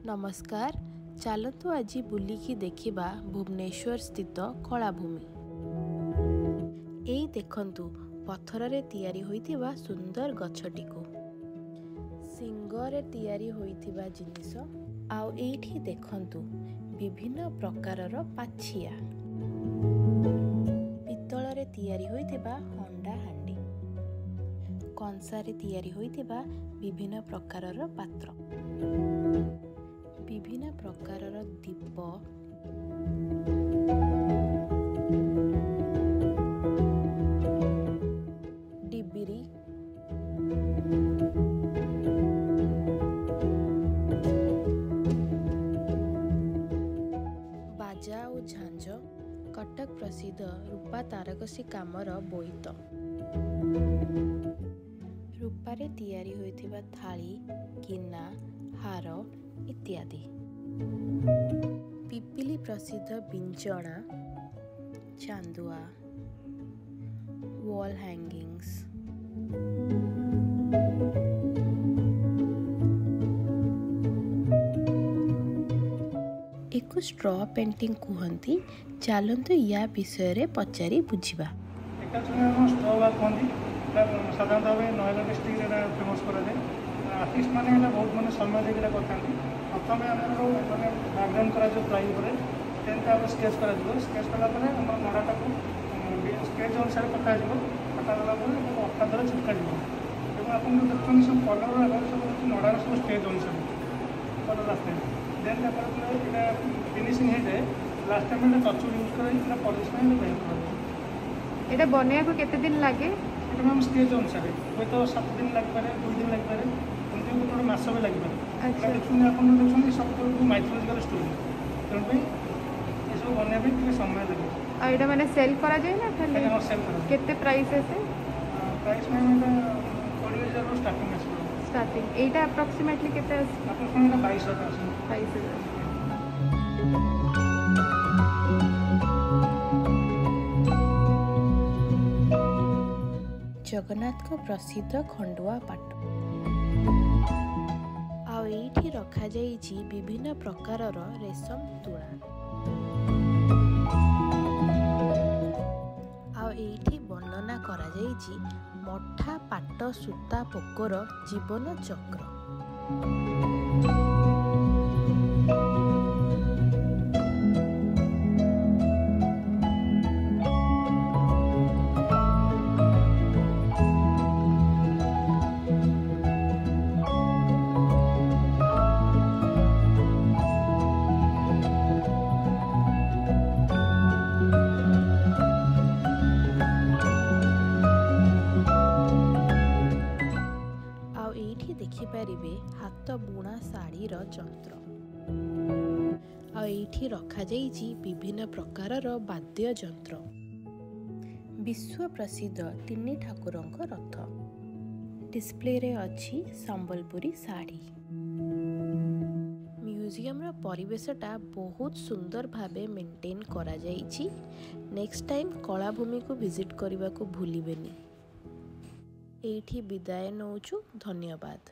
नमस्कार। चलतु आज बुलिकी देखिबा भुवनेश्वर स्थित कलाभूमि। एई देखंतु पत्थर रे तैयारी होइथिबा सुंदर गछटिको सिंगरे तैयारी होइथिबा जिनिस आउ एइठी देखंतु विभिन्न प्रकारर पाछिया पित्तल रे तैयारी होइथिबा हंडा हांडी कंसारे तैयारी होइथिबा विभिन्न प्रकारर पात्र विभिन्न प्रकारर दीप डिबिरी बाजा और झांझ कटक प्रसिद्ध रूपा तारकसी कामर बोईत रूपारे तैयारी होइथिबा थाली गिना हार इत्यादि पिपिली प्रसिद्ध बिंचना चांदुआ वॉल हैंगिंग्स एक स्ट्रॉ पेंटिंग कहती। चलतु या विषय रे पचारि बुझिबा। साधारणतः भाव नयला डिस्ट्रिक्ट फेमस कराए आर्टिस्ट मैंने बहुत मैंने समय देकर करते प्रथम मैंने बैकग्राउंड कर प्लाई पर स्केच कर स्केच कलापर नड़ाटा को स्केच अनुसार कटागला अखा द्वारा छिटका आप देखते सब कलर सब नड़ार सब स्टेज अनुसार कलर आसते देन यहाँ फिनिशिंग हो जाए लास्ट टाइम टचुर यूज कर पॉलिश ये बनवा केते दिन लगे मैम स्टेज अनुसार हूँ तो 7 दिन लगे 2 दिन लगे एमती गोटे मस भी लगे देखते आप देखते सब माइथोलॉजिकल स्टोरी तेणु ये सब बनवा समय लगे यहाँ मैंने सेल करा जाए ना खाली सेल केते प्राइस है प्राइस मैम 20,000 स्टार्टिंग स्टार्टिंग एटा अप्रोक्सीमेटली केते आप 22,000 22,000 जगन्नाथ को प्रसिद्ध खंडुआ पाट आठी रखा जाइछि विभिन्न प्रकारर रेशम तुला आठी वर्णना करा जाइछि मठा पाट सूता पोकर जीवन चक्र। देखिपारे हाथ बुणा शाढ़ीर जंत्र आठी रखा जाइछि विभिन्न प्रकारर वाद्य जंत्र विश्व प्रसिद्ध 3 ठाकुरंक रथ डिस्प्ले रे अछि संबलपुरी साड़ी। म्यूजियम रो परिवेशटा बहुत सुंदर भावे मेंटेन करा जाइछि। नेक्स्ट टाइम कलाभूमि को विजिट करने को भूलिबेनी। एठी विदाय नौचु। धन्यवाद।